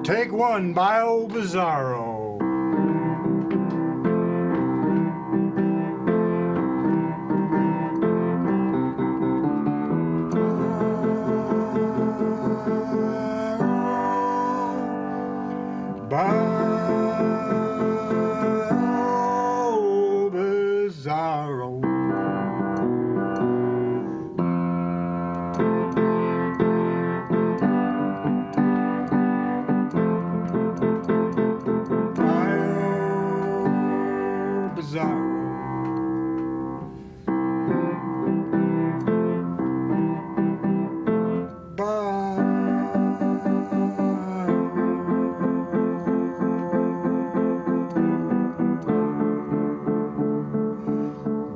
Take one, Bayou, Bizzaro. Bayou, Bizzaro. Bizzaro.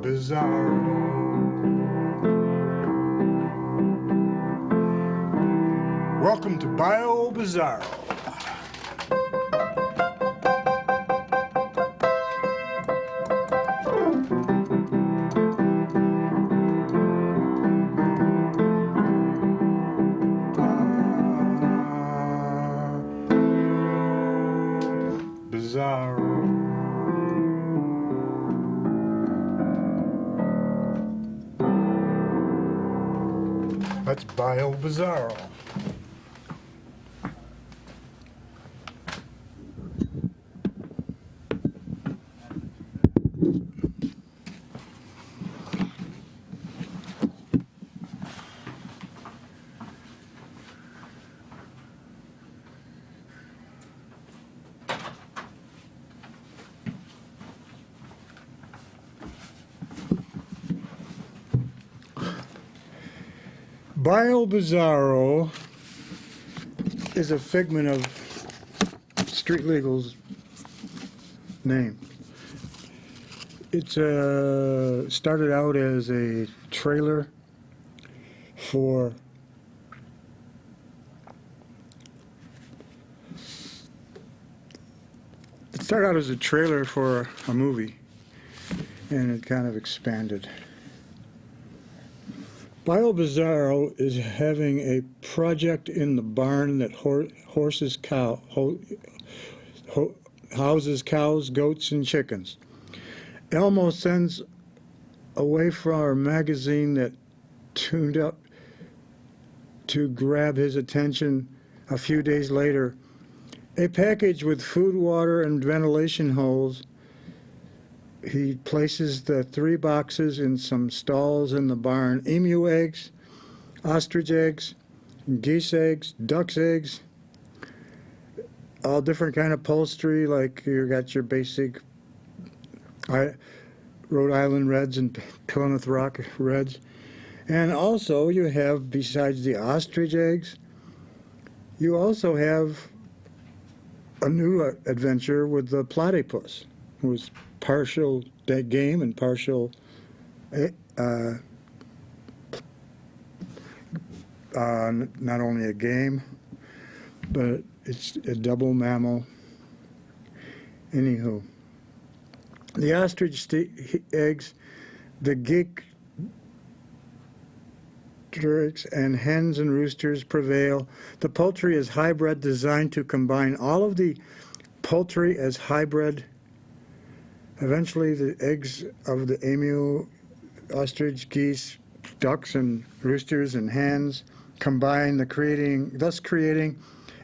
Bizzaro. Welcome to Bayou, Bizzaro. Bizzaro. That's Bayou, Bizzaro. Bayou, Bizzaro is a figment of Street Legal's name. It started out as a trailer for a movie, and it kind of expanded. Bayou, Bizzaro is having a project in the barn that houses cows, goats, and chickens. Elmo sends away from our magazine that tuned up to grab his attention a few days later a package with food, water, and ventilation holes. He places the 3 boxes in some stalls in the barn. Emu eggs, ostrich eggs, geese eggs, duck's eggs, all different kind of upholstery, like you got your basic Rhode Island Reds and Plymouth Rock Reds. And also you have, besides the ostrich eggs, you also have a new adventure with the platypus, who is partial game and partial not only a game, but it's a double mammal. Anywho, the ostrich eggs, the geek and hens and roosters prevail. The poultry is hybrid, designed to combine all of the poultry as hybrid. Eventually, the eggs of the emu, ostrich, geese, ducks, and roosters and hens combine, thus creating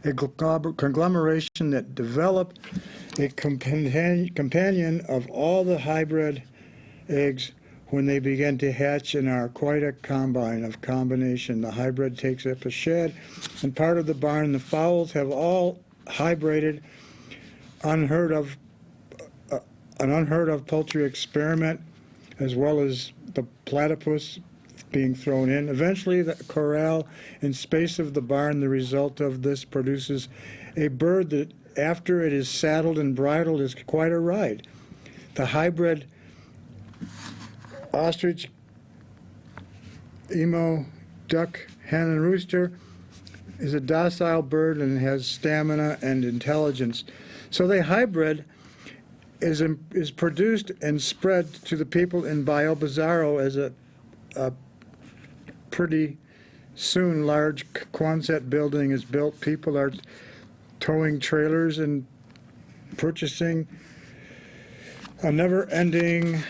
a conglomeration that developed a companion of all the hybrid eggs. When they begin to hatch and are quite a combination. The hybrid takes up a shed and part of the barn. The fowls have all hybrided, an unheard of poultry experiment, as well as the platypus being thrown in. Eventually, the corral and space of the barn, the result of this, produces a bird that, after it is saddled and bridled, is quite a ride. The hybrid ostrich, emu, duck, hen, and rooster is a docile bird and has stamina and intelligence. So the hybrid is produced and spread to the people in Bayou, Bizzaro as a pretty Soon, large Quonset building is built. People are towing trailers and purchasing a never-ending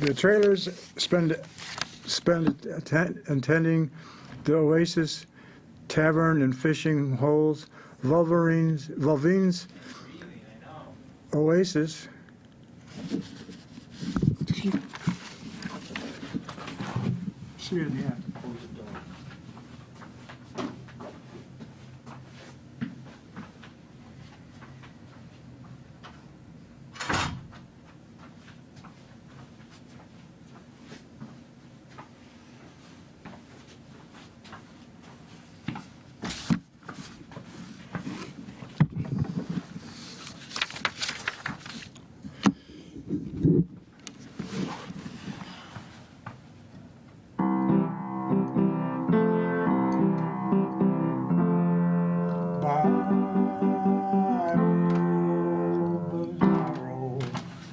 the trailers spend attending the Oasis Tavern and fishing holes. Volvine's Oasis. See you in the end.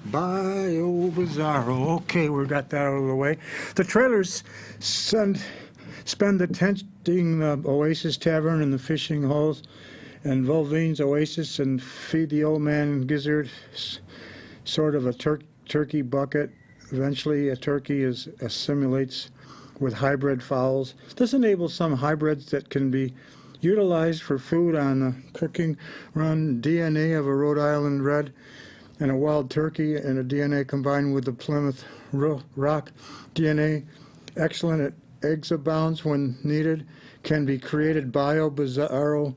Bayou, Bizzaro. Okay, we got that out of the way. The trailers spend attending the Oasis Tavern and the fishing holes and Volvine's Oasis and feed the old man gizzard, sort of a turkey bucket. Eventually, a turkey assimilates with hybrid fowls. This enables some hybrids that can be utilized for food on the cooking run. DNA of a Rhode Island red and a wild turkey and a DNA combined with the Plymouth Rock DNA, excellent at eggs abounds when needed, can be created. Bayou, Bizzaro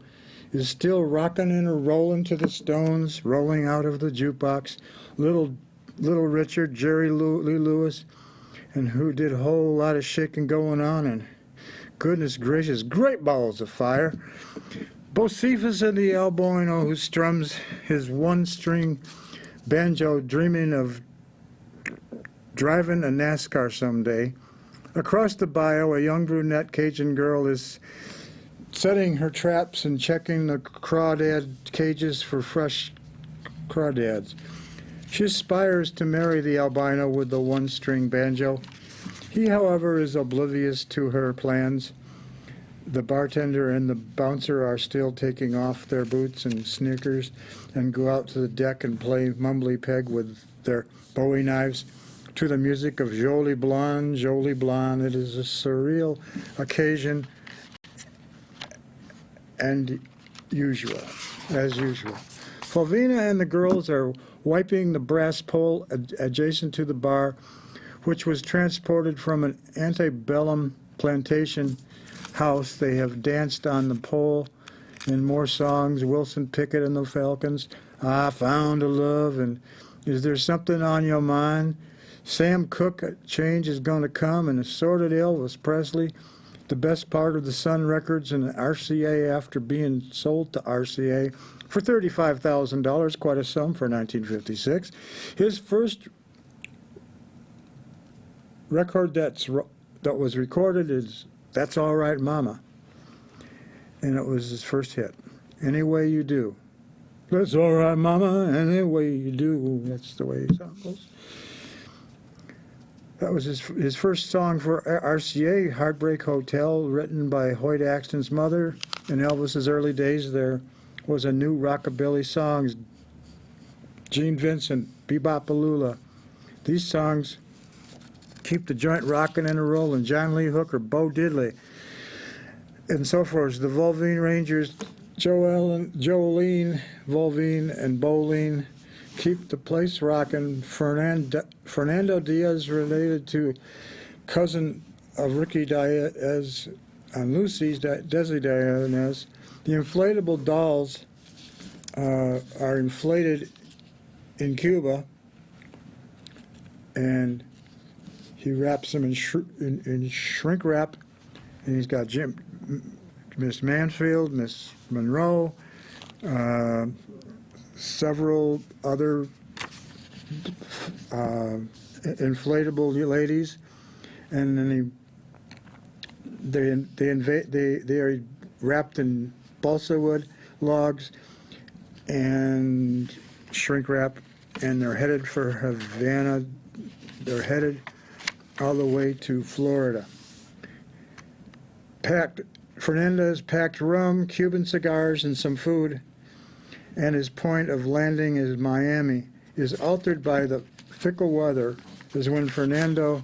is still rocking and rolling to the stones, rolling out of the jukebox. Little Richard, Jerry Lee Lewis, and who did a whole lot of shaking going on, and goodness gracious, great balls of fire. Bocephus and the Alboino, who strums his one-string banjo, dreaming of driving a NASCAR someday. Across the bayou, a young brunette Cajun girl is setting her traps and checking the crawdad cages for fresh crawdads. She aspires to marry the albino with the one-string banjo. He, however, is oblivious to her plans. The bartender and the bouncer are still taking off their boots and sneakers and go out to the deck and play mumbly peg with their Bowie knives to the music of Jolie Blonde, Jolie Blonde. It is a surreal occasion and as usual. Flavina and the girls are wiping the brass pole adjacent to the bar, which was transported from an antebellum plantation house. They have danced on the pole in more songs. Wilson Pickett and the Falcons, I Found a Love, and Is There Something on Your Mind? Sam Cooke, Change Is Gonna Come, and Assorted Elvis Presley, the best part of the Sun Records and RCA after being sold to RCA for $35,000, quite a sum for 1956. His first record that was recorded is That's All Right Mama, and it was his first hit. Any Way You Do. That's all right, mama, any way you do. That's the way the song goes. That was his first song for RCA, Heartbreak Hotel, written by Hoyt Axton's mother. In Elvis's early days, there was a new rockabilly songs, Gene Vincent, Bebop-A-Lula. These songs keep the joint rocking and rolling. John Lee Hooker, Bo Diddley, and so forth. The Volvine Rangers, Jolene, Volvine, and Bolene keep the place rocking. Fernando Diaz, related to cousin of Ricky Diaz and Lucy's, Desi Diaz. The inflatable dolls are inflated in Cuba, and he wraps them in shrink wrap, and he's got Miss Mansfield, Miss Monroe, several other inflatable ladies, and then they are wrapped in balsa wood logs and shrink wrap, and they're headed for Havana. They're headed all the way to Florida. Fernandez packed rum, Cuban cigars, and some food, and his point of landing is Miami is altered by the fickle weather, is when Fernando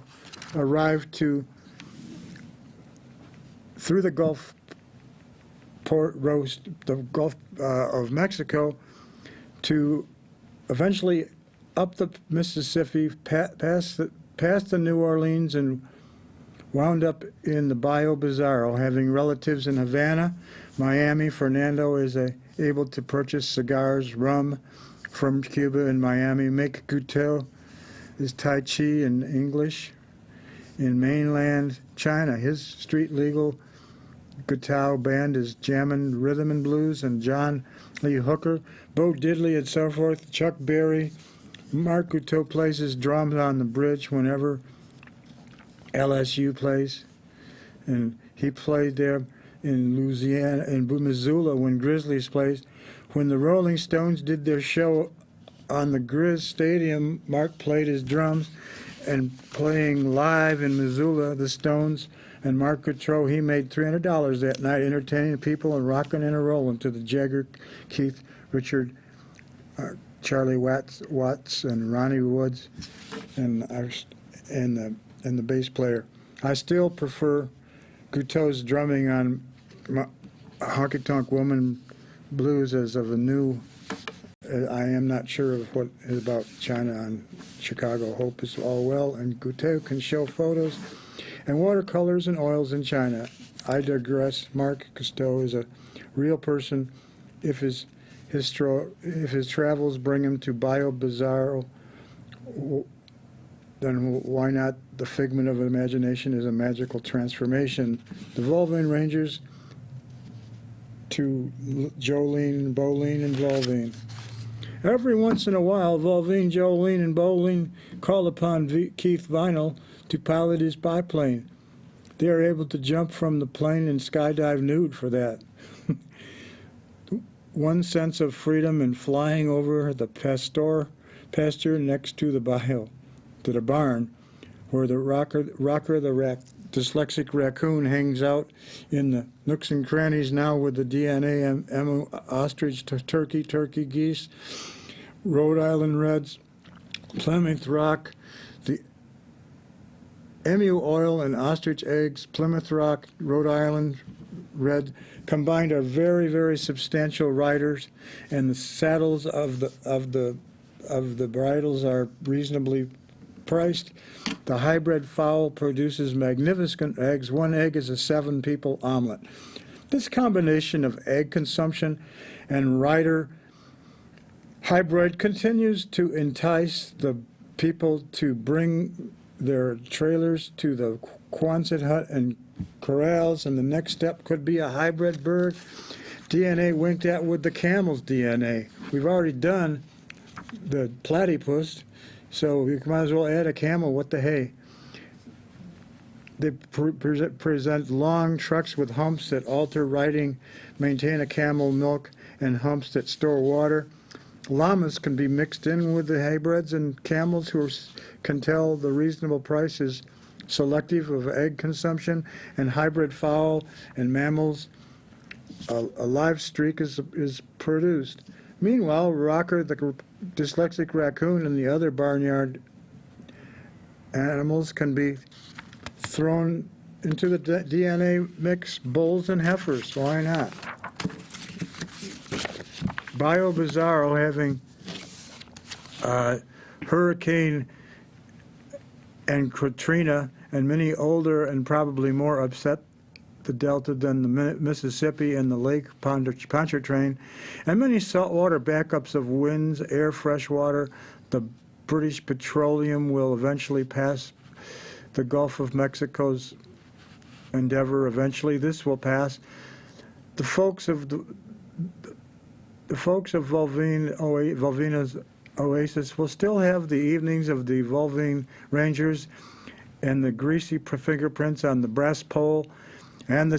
arrived through the Gulf the Gulf of Mexico, to eventually up the Mississippi, past the New Orleans, and wound up in the Bayou Bizzaro. Having relatives in Havana, Miami, Fernando is able to purchase cigars, rum from Cuba and Miami. Make Guteau is Tai Chi in English. In mainland China, his street legal Guteau band is Jammin' Rhythm and Blues, and John Lee Hooker, Bo Diddley, and so forth. Chuck Berry. Mark Guteau plays his drums on the bridge whenever LSU plays, and he played there in Louisiana, in Missoula, when Grizzlies plays. When the Rolling Stones did their show on the Grizz Stadium, Mark played his drums, and playing live in Missoula, the Stones and Mark Guteau, he made $300 that night, entertaining people and rocking and rolling to the Jagger, Keith, Richard, Charlie Watts, and Ronnie Woods, and the bass player. I still prefer Guteau's drumming on Honky Tonk Woman Blues as of a new. I am not sure of what is about China on Chicago. Hope is all well, and Guteau can show photos and watercolors and oils in China. I digress. Mark Guteau is a real person. If his travels bring him to Bayou Bizzaro, then why not? The figment of imagination is a magical transformation. The Volvine Rangers to Jolene, Bolene, and Volvine. Every once in a while, Volvine, Jolene, and Bolene call upon Keith Vinyl to pilot his biplane. They are able to jump from the plane and skydive nude for that. One sense of freedom in flying over the pasture next to the bayou, to the barn, where the rocker the dyslexic raccoon hangs out in the nooks and crannies now with the DNA, ostrich, turkey geese, Rhode Island Reds, Plymouth Rock, the emu oil and ostrich eggs, Plymouth Rock, Rhode Island Red combined are very, very substantial riders, and the saddles of the bridles are reasonably priced. The hybrid fowl produces magnificent eggs. One egg is a 7-people omelet. This combination of egg consumption and rider hybrid continues to entice the people to bring their trailers to the Quonset hut and corrals, and the next step could be a hybrid bird. DNA winked at with the camel's DNA. We've already done the platypus, so we might as well add a camel. What the hey? They present long trucks with humps that alter riding, maintain a camel milk, and humps that store water. Llamas can be mixed in with the hybrids, and camels who can tell the reasonable prices selective of egg consumption, and hybrid fowl and mammals. A live streak is produced. Meanwhile, Rocker, the dyslexic raccoon, and the other barnyard animals can be thrown into the DNA mix, bulls and heifers. Why not? Bayou Bizzaro, having Hurricane and Katrina and many older and probably more upset the Delta than the Mississippi and the Lake Pontchartrain, and many saltwater backups of winds, air, fresh water. The British Petroleum will eventually pass the Gulf of Mexico's endeavor. Eventually, this will pass. The folks of Volvina's Oasis will still have the evenings of the Volvine Rangers and the greasy fingerprints on the brass pole, and the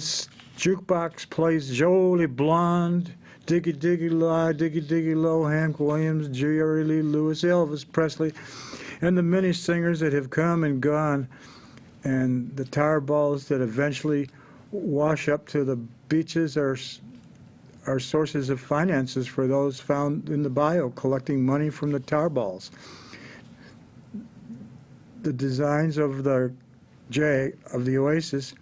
jukebox plays Jolie Blonde, Diggy Diggy Lie, Diggy Diggy Low, Hank Williams, Jerry Lee Lewis, Elvis Presley, and the many singers that have come and gone, and the tar balls that eventually wash up to the beaches are sources of finances for those found in the bayou collecting money from the tar balls. The designs of the Oasis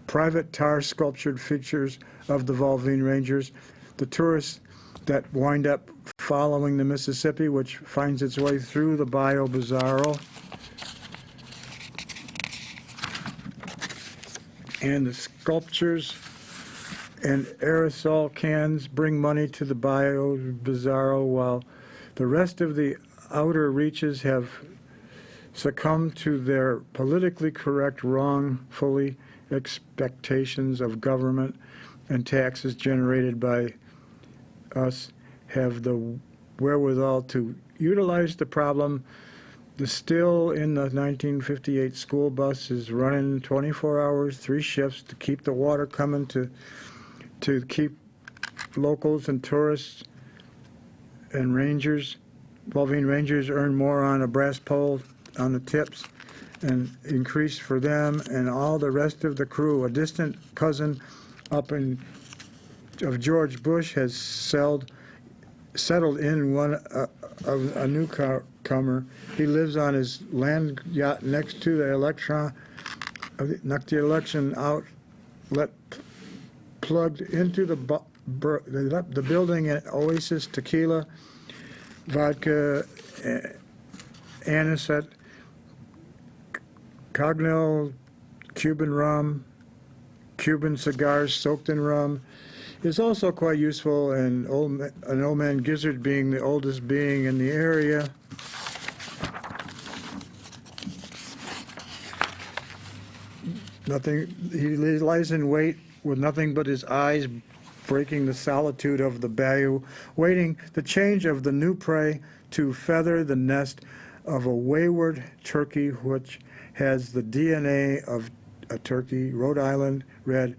private tar sculptured features of the Volvine Rangers, the tourists that wind up following the Mississippi, which finds its way through the Bayou Bizzaro, and the sculptures and aerosol cans bring money to the Bayou Bizzaro, while the rest of the outer reaches have succumbed to their politically correct, wrongfully expectations of government and taxes generated by us, have the wherewithal to utilize the problem. The still in the 1958 school bus is running 24 hours, 3 shifts to keep the water coming to keep locals and tourists and rangers. Volvine Rangers earn more on a brass pole on the tips and increase for them and all the rest of the crew. A distant cousin up in of George Bush has settled in one of a newcomer. He lives on his land yacht next to the election outlet plugged into the building at Oasis tequila, vodka, anisette, Cognell, Cuban rum, Cuban cigars soaked in rum is also quite useful, and an old man gizzard being the oldest being in the area. He lies in wait with nothing but his eyes breaking the solitude of the bayou, waiting the change of the new prey to feather the nest of a wayward turkey which has the DNA of a turkey, Rhode Island red.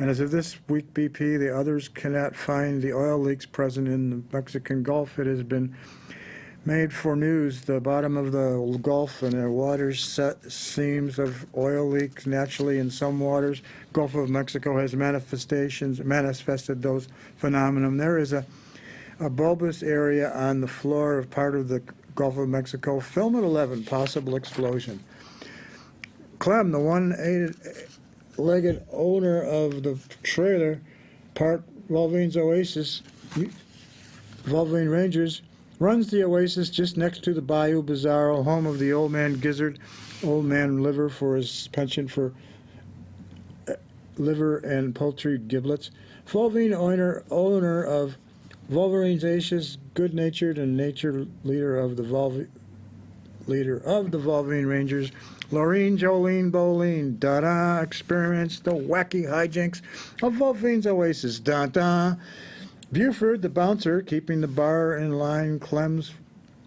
And as of this week BP, the others cannot find the oil leaks present in the Mexican Gulf. It has been made for news. The bottom of the Gulf and the waters seams of oil leaks naturally in some waters. Gulf of Mexico has manifested those phenomena. There is a bulbous area on the floor of part of the Gulf of Mexico. Film at 11, possible explosion. Clem, the one-legged owner of the trailer park Volvine's Oasis, Volvine Rangers, runs the Oasis just next to the Bayou Bizzaro, home of the old man gizzard, old man liver for his penchant for liver and poultry giblets. Volvine owner of Volvine's Oasis, good-natured and nature leader of the Volvine Rangers, Laureen Jolene Boleen, da-da, experienced the wacky hijinks of Volvine's Oasis, da-da. Buford, the bouncer, keeping the bar in line. Clem's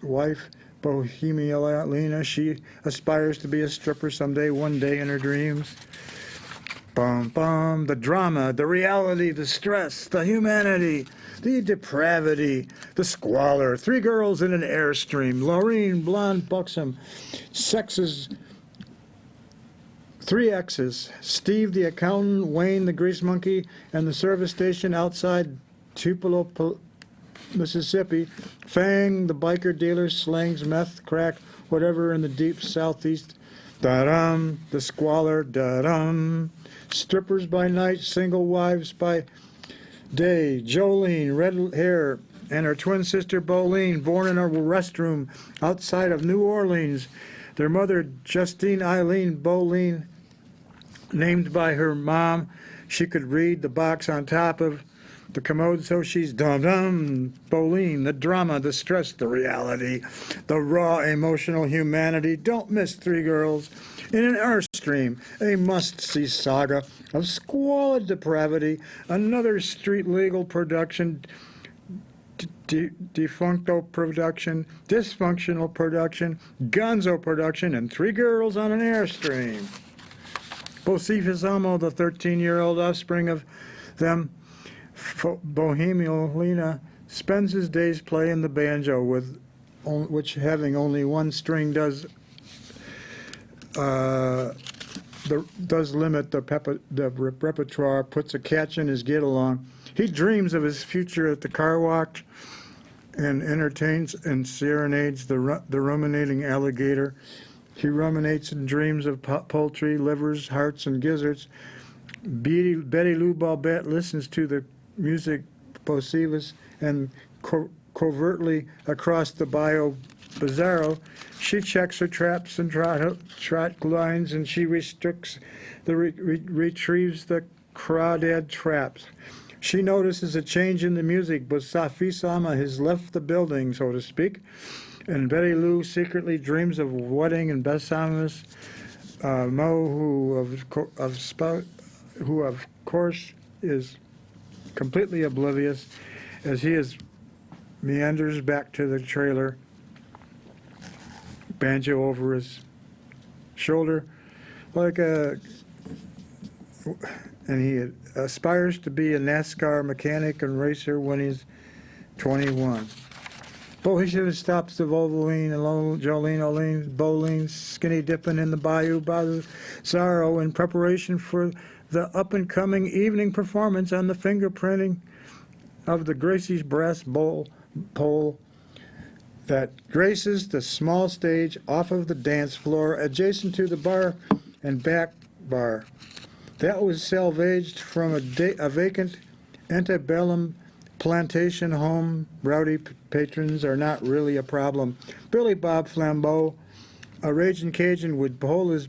wife, Bohemia Lena, she aspires to be a stripper someday, one day in her dreams. Bum, bum, the drama, the reality, the stress, the humanity, the depravity, the squalor. 3 girls in an airstream. Laureen, blonde, buxom, sexes, 3 exes. Steve, the accountant, Wayne, the grease monkey, and the service station outside Tupelo, Mississippi. Fang, the biker dealer, slangs meth, crack, whatever in the deep southeast. Da-dum, the squalor, da-dum. Strippers by night, single wives by day. Jolene, red hair, and her twin sister Boleen, born in a restroom outside of New Orleans. Their mother, Justine Eileen Boleen, named by her mom. She could read the box on top of the commode, so she's dum-dum. Boleen, the drama, the stress, the reality, the raw emotional humanity. Don't miss 3 girls in an Airstream, a must-see saga of squalid depravity, another street-legal production, defuncto production, dysfunctional production, gonzo production, and 3 girls on an Airstream. Bocephus the 13-year-old offspring of them, Bohemiolina, spends his days playing the banjo, which having only one string does limit the repertoire, puts a catch in his get-along. He dreams of his future at the car wash and entertains and serenades the ruminating alligator. He ruminates and dreams of poultry, livers, hearts, and gizzards. Betty Lou Bobette listens to the music Bocephus, and covertly across the Bayou Bizzaro, she checks her traps and trot lines, and she retrieves the crawdad traps. She notices a change in the music, but Bocephus has left the building, so to speak, and Betty Lou secretly dreams of wedding and Bocephus, Mo, who of course is completely oblivious as he meanders back to the trailer, banjo over his shoulder, and he aspires to be a NASCAR mechanic and racer when he's 21. Bohemian stops the Volvoline, Jolene, Olene, Bolene, skinny dipping in the Bayou Bizzaro in preparation for the up-and-coming evening performance on the fingerprinting of the Gracie's brass pole that graces the small stage off of the dance floor adjacent to the bar and back bar. That was salvaged from a vacant antebellum plantation home. Rowdy patrons are not really a problem. Billy Bob Flambeau, a raging Cajun, would pull his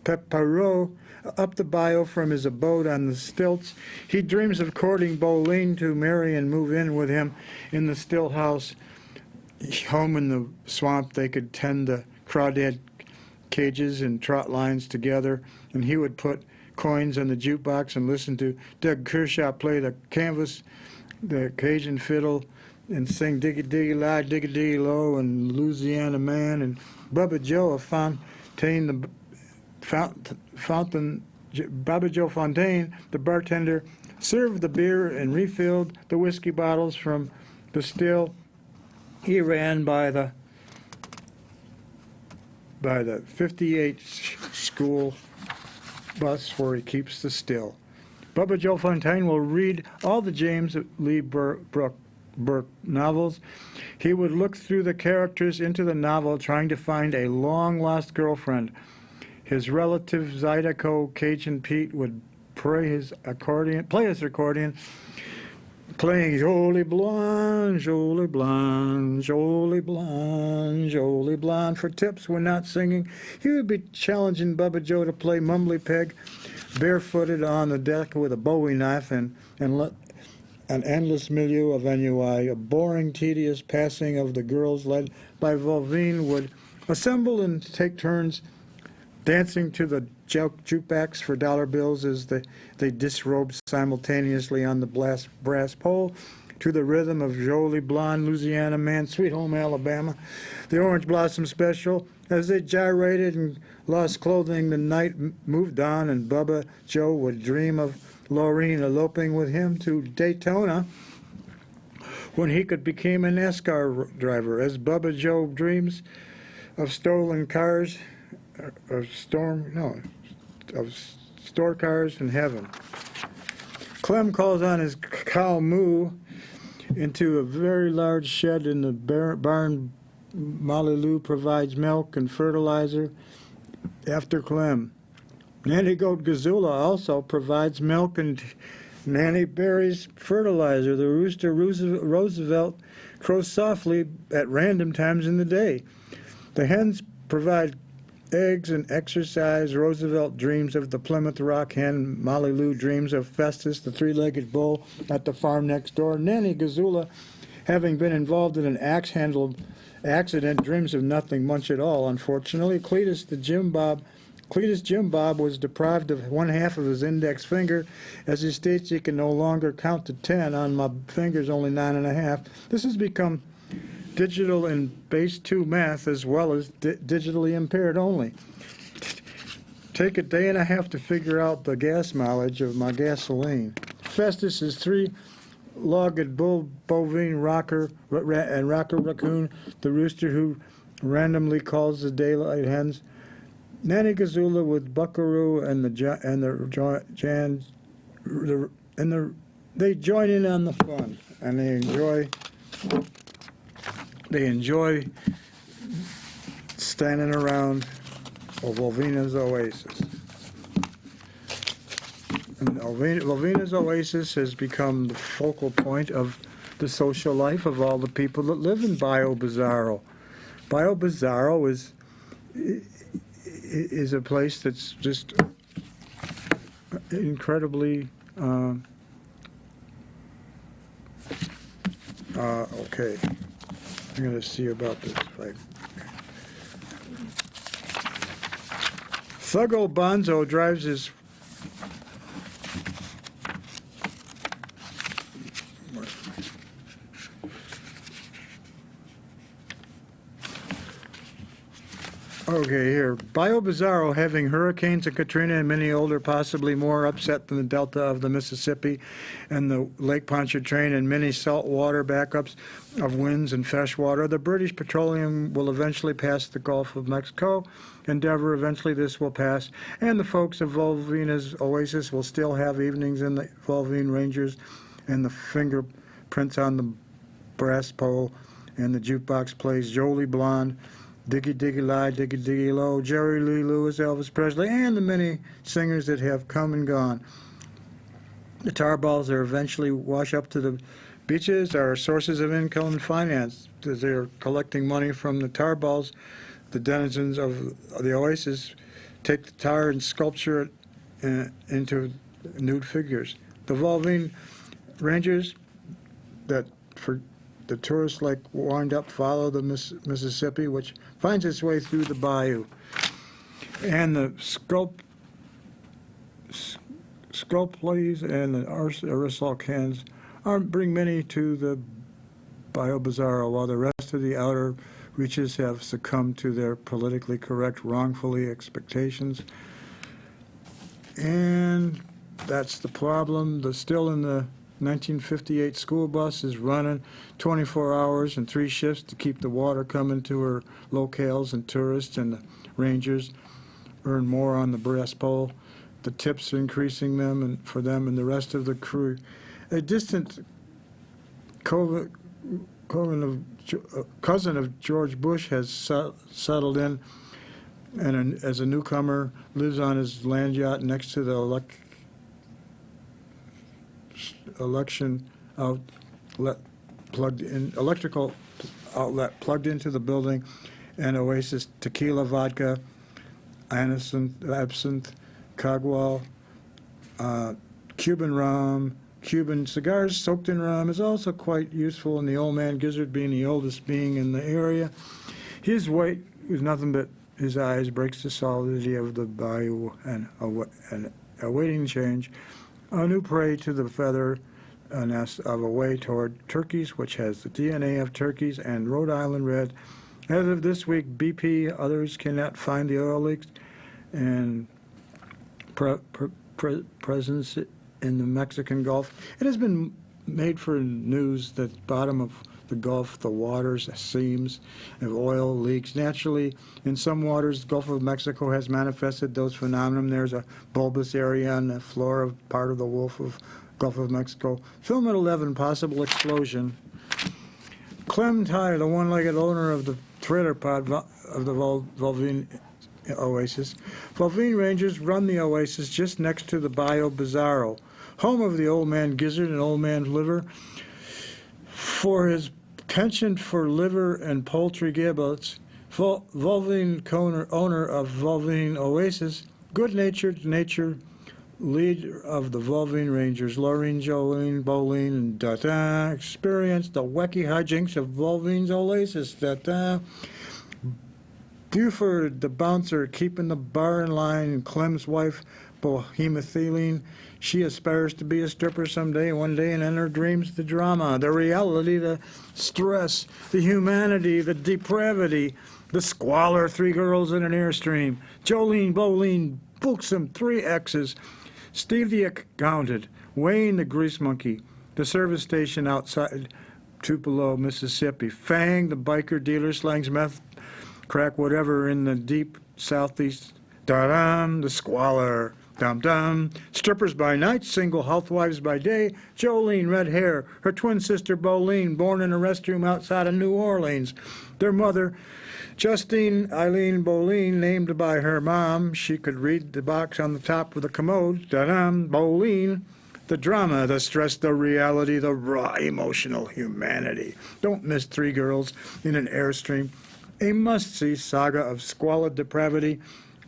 Pepperot up the bayou from his abode on the stilts. He dreams of courting Bolene to marry and move in with him in the still house. Home in the swamp, they could tend the crawdad cages and trot lines together, and he would put coins on the jukebox and listen to Doug Kershaw play the canvas, the Cajun fiddle, and sing Diggy Diggy Lie, Diggy Diggy Low, and Louisiana Man, and Bubba Joe of Fontaine, Baba Joe Fontaine, the bartender, served the beer and refilled the whiskey bottles from the still he ran by the 58 school bus where he keeps the still. Bubba Joe Fontaine will read all the James Lee Burke novels. He would look through the characters into the novel trying to find a long-lost girlfriend. His relative Zydeco Cajun Pete would play his accordion, playing Jolie Blonde, Jolie Blonde, Jolie Blonde, Jolie Blonde for tips when not singing. He would be challenging Bubba Joe to play Mumbly Peg, barefooted on the deck with a Bowie knife and an endless milieu of ennui. A boring, tedious passing of the girls led by Volvine would assemble and take turns dancing to the jukebox for dollar bills as they disrobed simultaneously on the brass pole to the rhythm of Jolie Blonde, Louisiana Man, Sweet Home Alabama, the Orange Blossom Special. As they gyrated and lost clothing, the night moved on, and Bubba Joe would dream of Laureen eloping with him to Daytona when he could become a NASCAR driver. As Bubba Joe dreams of stolen cars, of store cars in heaven. Clem calls on his cow Moo into a very large shed in the barn. Molly Lou provides milk and fertilizer after Clem. Nanny Goat Gazula also provides milk, and Nanny buries fertilizer. The rooster Roosevelt crows softly at random times in the day. The hens provide eggs and exercise. Roosevelt dreams of the Plymouth Rock hen. Molly Lou dreams of Festus, the three-legged bull at the farm next door. Nanny Gazula, having been involved in an axe-handle accident, dreams of nothing much at all. Unfortunately, Cletus Jim Bob was deprived of one half of his index finger, as he states he can no longer count to 10. On my fingers, only 9.5. This has become digital in base 2 math, as well as digitally impaired only. take a day and a half to figure out the gas mileage of my gasoline. Festus is 3-logged bull, bovine, rocker, and rocker raccoon, the rooster who randomly calls the daylight hens. Nanny Gazula with buckaroo they join in on the fun, and they enjoy standing around Volvina's oasis. And Volvina's oasis has become the focal point of the social life of all the people that live in Bayou Bizzaro. Bayou Bizzaro is a place that's just incredibly okay. I'm going to see about this. Right. Thuggo Bonzo drives his here. Bayou Bizzaro, having hurricanes and Katrina and many older, possibly more upset than the delta of the Mississippi and the Lake Pontchartrain and many saltwater backups of winds and fresh water. The British Petroleum will eventually pass the Gulf of Mexico. Endeavor, eventually this will pass. And the folks of Volvina's oasis will still have evenings in the Volvine Rangers and the fingerprints on the brass pole, and the jukebox plays Jolie Blonde, Diggy Diggy Lie, Diggy Diggy Low, Jerry Lee Lewis, Elvis Presley, and the many singers that have come and gone. The tar balls are eventually wash up to the beaches are sources of income and finance. As they're collecting money from the tar balls, the denizens of the oasis take the tar and sculpture it into nude figures. The Volvine Rangers that for the tourists like wind up follow the Mississippi, which finds its way through the bayou. And the sculptures and the aerosol cans bring many to the Bayou Bizzaro, while the rest of the outer reaches have succumbed to their politically correct, wrongfully expectations. And that's the problem. Still in the 1958 school bus is running 24 hours and 3 shifts to keep the water coming to her locales, and tourists and the rangers earn more on the brass pole. The tips are increasing them and for them and the rest of the crew. A distant cousin of George Bush has settled in, and as a newcomer lives on his land yacht next to the electrical outlet plugged into the building, and Oasis tequila, vodka, absinthe, Cagual, Cuban rum, Cuban cigars soaked in rum is also quite useful, and the old man gizzard, being the oldest being in the area. His weight is nothing but his eyes breaks the solidity of the bayou and awaiting change. A new prey to the feather nest of a way toward turkeys, which has the DNA of turkeys and Rhode Island red. As of this week, BP, others cannot find the oil leaks and presence in the Mexican Gulf. It has been made for news that bottom of the Gulf, the waters seams of oil leaks. Naturally, in some waters, the Gulf of Mexico has manifested those phenomena. There's a bulbous area on the floor of part of the Gulf of Mexico. Film at 11, possible explosion. Clem Ty, the one-legged owner of the trailer pod of the Volvine Oasis. Volvine Rangers run the oasis just next to the Bayou Bizzaro, home of the Old Man Gizzard and Old Man Liver. For his penchant for liver and poultry giblets, Volvine owner of Volvine Oasis, good-natured nature leader of the Volvine Rangers, Laureen, Jolene, Bolene, and Data, experienced the wacky hijinks of Volvine's Oasis. Data. Buford, the bouncer, keeping the bar in line, and Clem's wife, Bohemethyline. She aspires to be a stripper someday, one day, and in her dreams, the drama, the reality, the stress, the humanity, the depravity, the squalor, 3 girls in an airstream. Jolene, Bolene, Fulksome, 3 X's, Steve the Accountant, Wayne the Grease Monkey, the service station outside Tupelo, Mississippi, Fang the biker dealer slangs meth, crack, whatever in the deep southeast, da-dum, the squalor, dum-dum, strippers by night, single housewives by day, Jolene, red hair, her twin sister Bolene, born in a restroom outside of New Orleans, their mother, Justine Eileen Bolene, named by her mom. She could read the box on the top of the commode. Da-dum, Bolene. The drama, the stress, the reality, the raw emotional humanity. Don't miss 3 Girls in an Airstream. A must-see saga of squalid depravity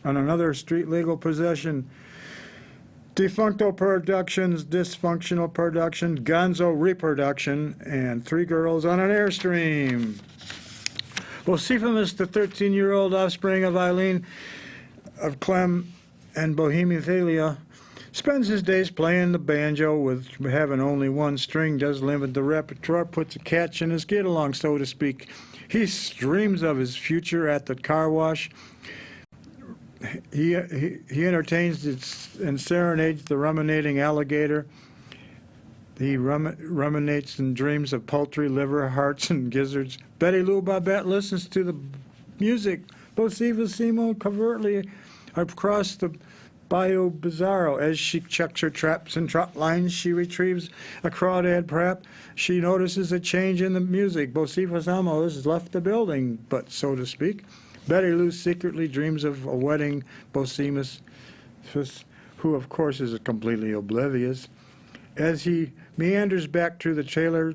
on another street-legal possession. Defuncto Productions, Dysfunctional Production, Gonzo Reproduction, and 3 Girls on an Airstream. Bocephus, the 13-year-old offspring of Eileen, of Clem, and Bohemia, spends his days playing the banjo with having only 1 string, does limit the repertoire, puts a catch in his get-along, so to speak. He dreams of his future at the car wash. He entertains and serenades the ruminating alligator. He ruminates and dreams of poultry, liver, hearts, and gizzards. Betty Lou Babette listens to the music. Bocephus Simo covertly across the Bayou Bizzaro. As she checks her traps and trot lines, she retrieves a crawdad prep. She notices a change in the music. Bocephus Amo has left the building, but so to speak. Betty Lou secretly dreams of a wedding. Bocephus, who of course is completely oblivious. As he meanders back to the trailer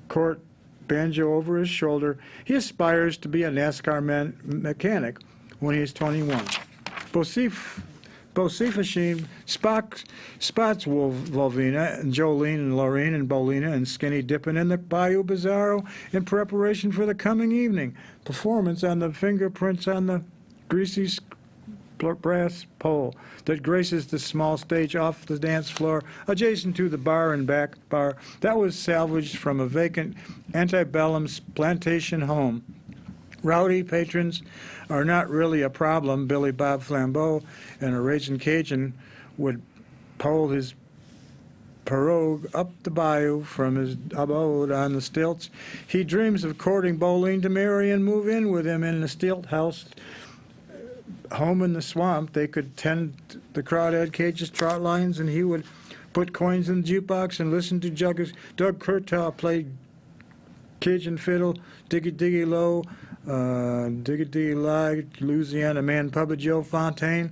court, banjo over his shoulder, he aspires to be a NASCAR mechanic when he is 21. Bocephus spots Volvina and Jolene and Lorraine and Bolina and Skinny dipping in the Bayou Bizzaro in preparation for the coming evening performance on the fingerprints on the greasy brass pole that graces the small stage off the dance floor adjacent to the bar and back bar that was salvaged from a vacant antebellum plantation home. Rowdy patrons are not really a problem. Billy Bob Flambeau and a Ragin' Cajun would pole his pirogue up the bayou from his abode on the stilts. He dreams of courting Bolene to marry and move in with him in the stilt house home in the swamp. They could tend the crawdad cages, trot lines, and he would put coins in the jukebox and listen to Doug Curtow play Cajun fiddle, Diggy Diggy Low, Diggy Diggy Lie, Louisiana Man, Papa Joe Fontaine.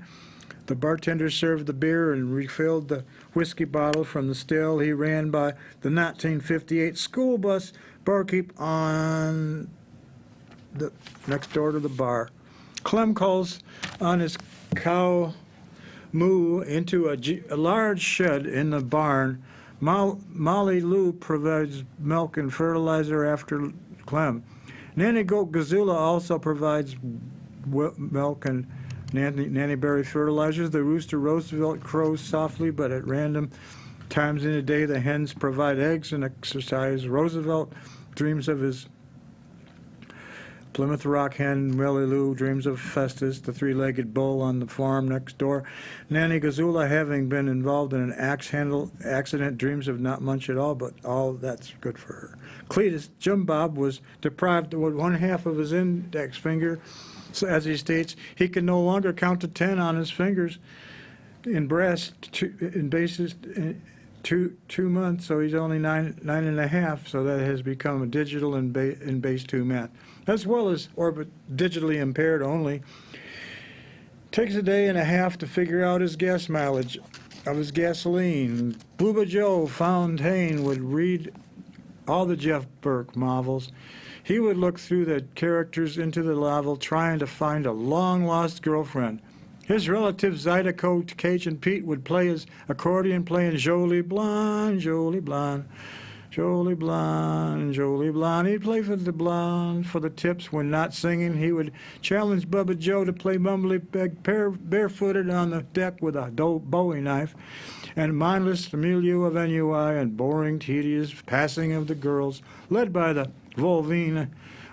The bartender served the beer and refilled the whiskey bottle from the still. He ran by the 1958 school bus barkeep on the next door to the bar. Clem calls on his cow moo into a large shed in the barn. Molly Lou provides milk and fertilizer after Clem. Nanny Goat Gazula also provides milk and Nanny Berry fertilizers. The rooster Roosevelt crows softly, but at random times in the day the hens provide eggs and exercise. Roosevelt dreams of his Plymouth Rock hen. Willie Lou dreams of Festus, the 3-legged bull on the farm next door. Nanny Gazula, having been involved in an axe handle accident, dreams of not much at all, but all that's good for her. Cletus, Jim Bob, was deprived of 1/2 of his index finger. So, as he states, he can no longer count to 10 on his fingers in brass in basis in 2 months, so he's only 9.5, so that has become a digital in base 2 math, as well as digitally impaired only. Takes a day and a half to figure out his gas mileage of his gasoline. Booba Joe Fontaine would read all the Jeff Burke novels. He would look through the characters into the novel trying to find a long-lost girlfriend. His relative Zydeco Cajun Pete would play his accordion playing Jolie Blonde, Jolie Blonde, Jolie Blonde, Jolie Blonde. He'd play for the blonde for the tips. When not singing, he would challenge Bubba Joe to play Mumbly Peg barefooted on the deck with a Bowie knife. And mindless milieu of NUI and boring, tedious passing of the girls, led by the Volvine,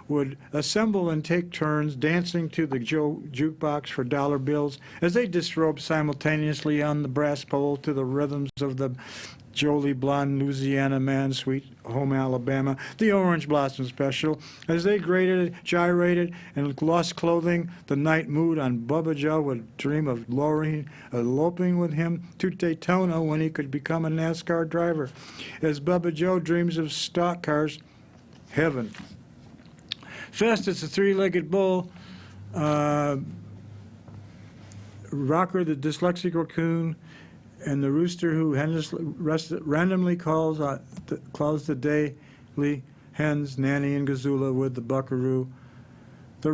would assemble and take turns dancing to the jukebox for dollar bills as they disrobed simultaneously on the brass pole to the rhythms of the Jolie Blonde Louisiana Man, Sweet Home Alabama, the Orange Blossom Special. As they grated, gyrated, and lost clothing, the night mood on Bubba Joe would dream of Lorraine eloping with him to Daytona when he could become a NASCAR driver. As Bubba Joe dreams of stock cars, heaven. Festus, the three-legged bull, Rocker, the dyslexic raccoon, and the rooster who randomly calls the daily hens, Nanny and Gazula, with the buckaroo. They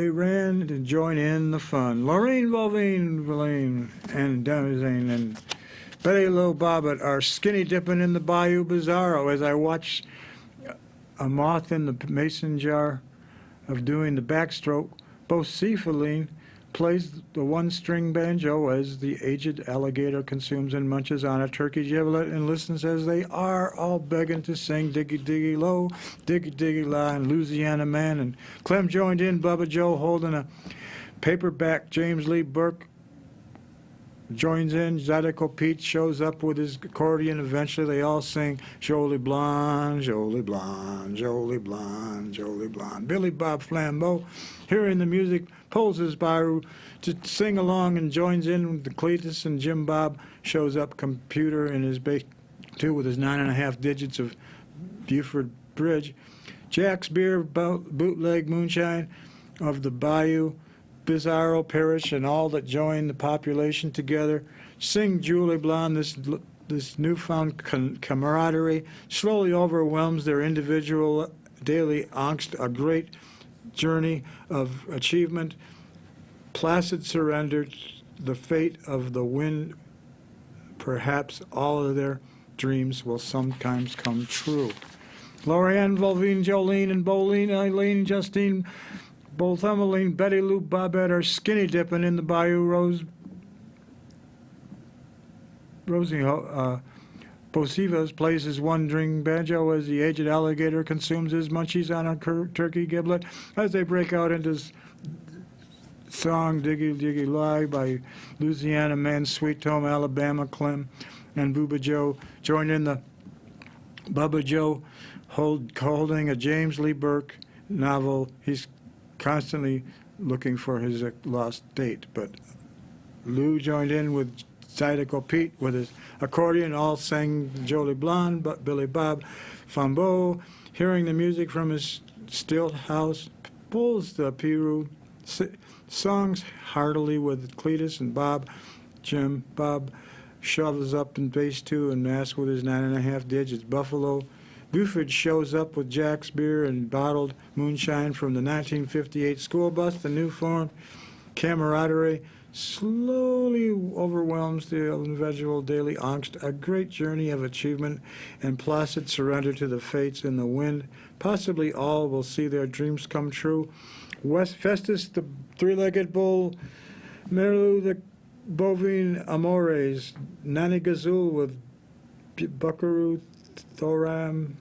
ran to join in the fun. Lorraine, Volvain, and Damazane and Betty Lou Bobbitt are skinny dipping in the Bayou Bizzaro as I watch a moth in the mason jar of doing the backstroke. Both Cephaline plays the one-string banjo as the aged alligator consumes and munches on a turkey giblet and listens as they are all begging to sing Diggy Diggy Low, Diggy Diggy La, and Louisiana Man. And Clem joined in, Bubba Joe holding a paperback. James Lee Burke joins in. Zydeco Pete shows up with his accordion. Eventually they all sing Jolie Blonde, Jolie Blonde, Jolie Blonde, Jolie Blonde. Billy Bob Flambeau, hearing the music, pulls his Bayou to sing along and joins in with the Cletus, and Jim Bob shows up, computer in his bass too, with his 9.5 digits of Buford Bridge. Jack's Beer, bootleg moonshine of the Bayou, Bizzaro Parish, and all that join the population together sing Julie Blonde. This newfound camaraderie slowly overwhelms their individual daily angst, a great journey of achievement, placid surrender, the fate of the wind. Perhaps all of their dreams will sometimes come true. Lorianne, Volvine, Jolene, and Bolene, Eileen, Justine, Bolthumeline, Betty Lou Bobette are skinny dipping in the Bayou. Rosie Bosivas plays his one-string banjo as the aged alligator consumes his munchies on a turkey giblet as they break out into song Diggy Diggy Lie by Louisiana Man, Sweet Home Alabama. Clem and Bubba Joe join in the Bubba Joe holding a James Lee Burke novel. He's constantly looking for his lost date, but Lou joined in with Zydeco Pete with his accordion, all sang Jolie Blonde, but Billy Bob Flambeau, hearing the music from his still house, pulls the Piru, songs heartily with Cletus and Bob. Jim Bob shovels up in bass too and masks with his 9.5 digits. Buffalo Buford shows up with Jack's Beer and bottled moonshine from the 1958 school bus. The newfound camaraderie slowly overwhelms the individual daily angst, a great journey of achievement and placid surrender to the fates in the wind. Possibly all will see their dreams come true. Festus, the three-legged bull, Merlu, the bovine amores, Nanny Gazul with Buckaroo, Thoram,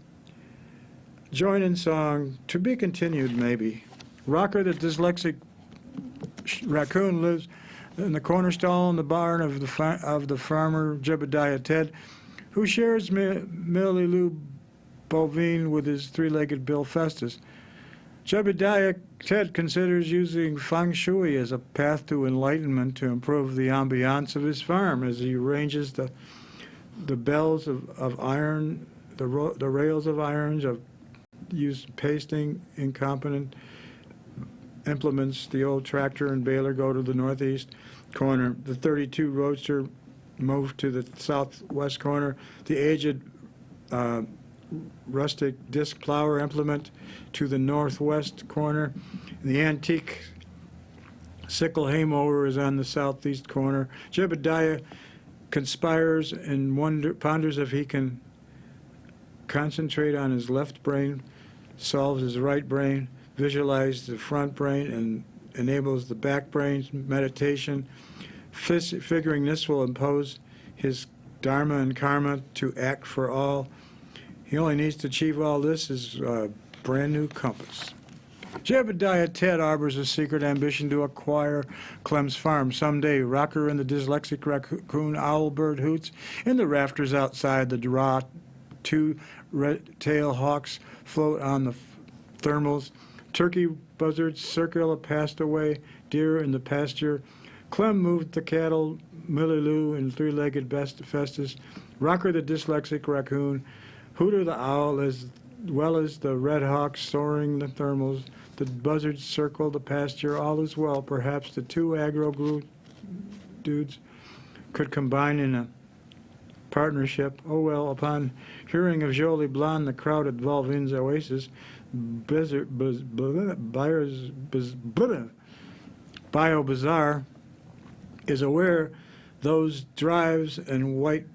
join in song, to be continued maybe. Rocker, the dyslexic raccoon, lives in the corner stall in the barn of the farmer Jebediah Ted, who shares Millie Lou Bovine with his three-legged Bill Festus. Jebediah Ted considers using feng shui as a path to enlightenment to improve the ambiance of his farm as he arranges the bells of iron, the rails of irons, of used pasting, incompetent implements. The old tractor and baler go to the northeast corner. The 32 Roadster moved to the southwest corner. The aged rustic disc plower implement to the northwest corner. The antique sickle haymower is on the southeast corner. Jebediah conspires and ponders if he can concentrate on his left brain, solves his right brain, visualize the front brain, and enables the back brain's meditation, figuring this will impose his dharma and karma to act for all. He only needs to achieve all this is brand new compass. Jebediah Ted harbors a secret ambition to acquire Clem's farm. Someday, Rocker and the dyslexic raccoon Owlbird hoots in the rafters outside. The draw two red-tailed hawks float on the thermals. Turkey buzzards circle a passed away deer in the pasture. Clem moved the cattle, Milliloo and three-legged Festus. Rocker the dyslexic raccoon, Hooter the owl, as well as the red hawks soaring the thermals. The buzzards circle the pasture, all is well. Perhaps the two agro dudes could combine in a partnership. Oh well, upon hearing of Jolie Blonde, the crowd at Valvin's Oasis, Bayou Bizzaro is aware those drives and white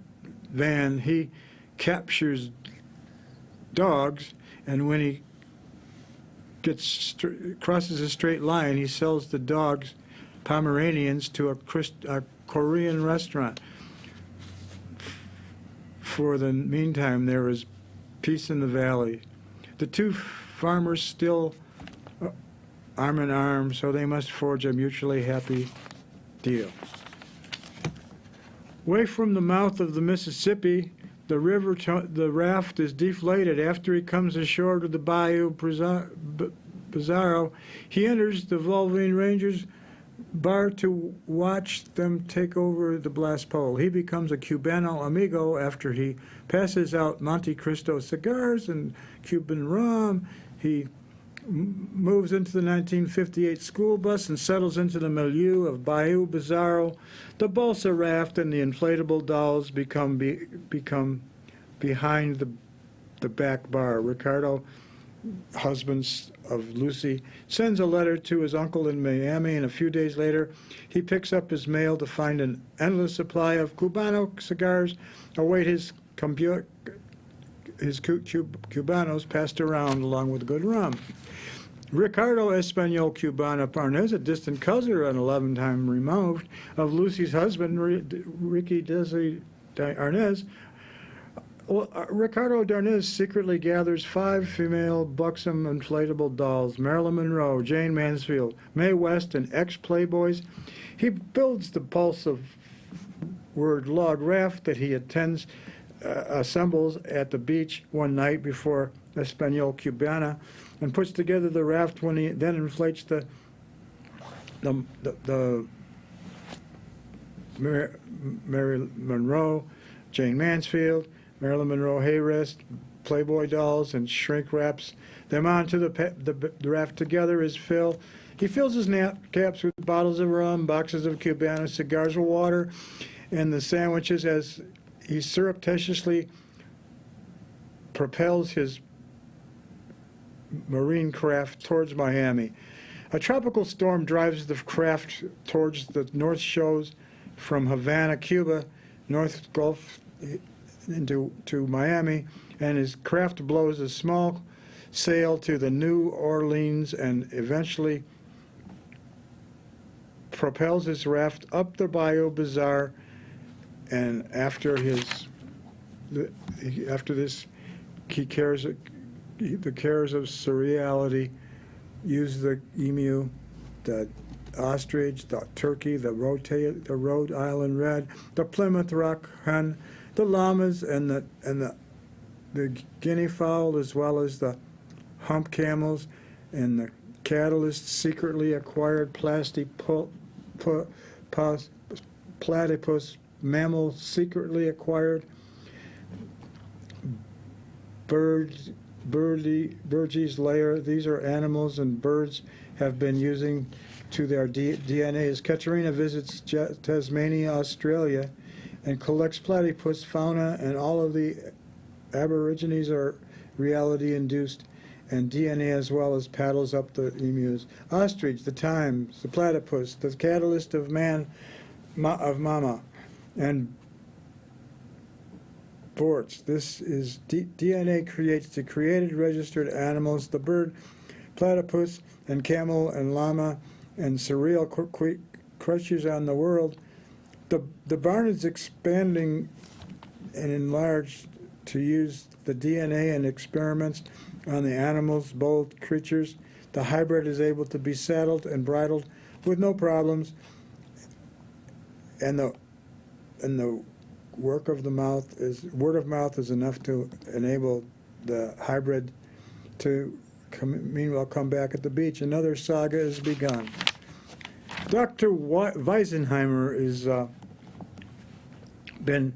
van. He captures dogs, and when he crosses a straight line, he sells the dogs, Pomeranians, to a Korean restaurant. For the meantime, there is peace in the valley. The two farmers still arm in arm, so they must forge a mutually happy deal. Away from the mouth of the Mississippi, the raft is deflated. After he comes ashore to the Bayou Bizzaro, he enters the Valvine Rangers bar to watch them take over the blast pole. He becomes a Cubano amigo after he passes out Monte Cristo cigars and Cuban rum. He moves into the 1958 school bus and settles into the milieu of Bayou Bizzaro. The balsa raft and the inflatable dolls become behind the back bar. Ricardo, husband of Lucy, sends a letter to his uncle in Miami, and a few days later he picks up his mail to find an endless supply of Cubano cigars await his Cubanos passed around along with good rum. Ricardo Espanol Cubano Parnes, a distant cousin and 11-time removed of Lucy's husband, Ricky Desi Arnez. Ricardo Darnez secretly gathers 5 female buxom inflatable dolls, Marilyn Monroe, Jane Mansfield, Mae West, and ex-playboys. He builds the pulse of word log raft that he assembles at the beach one night before Espanol Cubana, and puts together the raft when he then inflates the Mary Monroe, Jane Mansfield, Marilyn Monroe Hayrest, Playboy dolls, and shrink wraps them onto the raft together as Phil. He fills his knapsacks with bottles of rum, boxes of Cubano cigars, of water, and the sandwiches as he surreptitiously propels his marine craft towards Miami. A tropical storm drives the craft towards the north shores from Havana, Cuba, North Gulf to Miami, and his craft blows a small sail to the New Orleans and eventually propels his raft up the Bayou Bizzaro. And after this, he cares the cares of surreality, use the emu, the ostrich, the turkey, the Rhode Island red, the Plymouth Rock hen, the llamas, and the guinea fowl, as well as the hump camels, and the catalyst secretly acquired platypus mammal secretly acquired, Burgess layer. These are animals and birds have been using to their DNA. As Katerina visits Tasmania, Australia, and collects platypus fauna, and all of the aborigines are reality-induced, and DNA as well as paddles up the emus. Ostrich, the times, the platypus, the catalyst of man, of mama, and Borts. This is DNA creates the created registered animals, the bird, platypus, and camel, and llama, and surreal creatures on the world. The barn is expanding and enlarged to use the DNA in experiments on the animals, bold creatures. The hybrid is able to be saddled and bridled with no problems, and the word of mouth is enough to enable the hybrid to meanwhile come back at the beach. Another saga is begun. Dr. Weisenheimer is been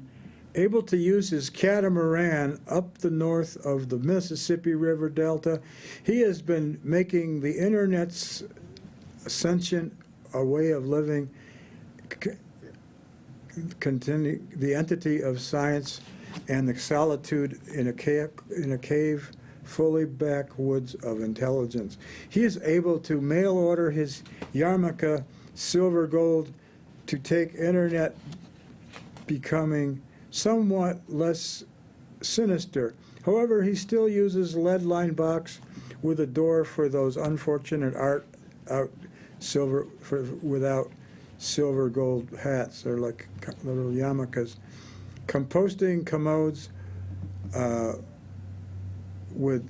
able to use his catamaran up the north of the Mississippi River Delta. He has been making the internet's ascension a way of living, continue the entity of science and the solitude in a cave fully backwoods of intelligence. He is able to mail order his yarmulke silver gold to take internet becoming somewhat less sinister. However, he still uses lead-lined box with a door for those unfortunate without silver gold hats. They're like little yarmulkes. Composting commodes with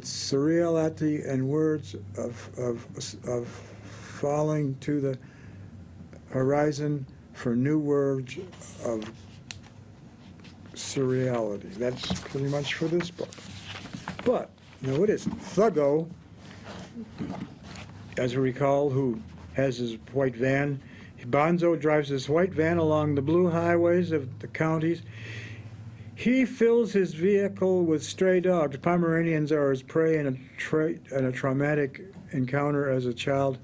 surreality and words of falling to the horizon for new words of surreality. That's pretty much for this book. But, no, it isn't. Thuggo, as we recall, who has his white van. Bonzo drives his white van along the blue highways of the counties. He fills his vehicle with stray dogs. Pomeranians are his prey, and a traumatic encounter as a child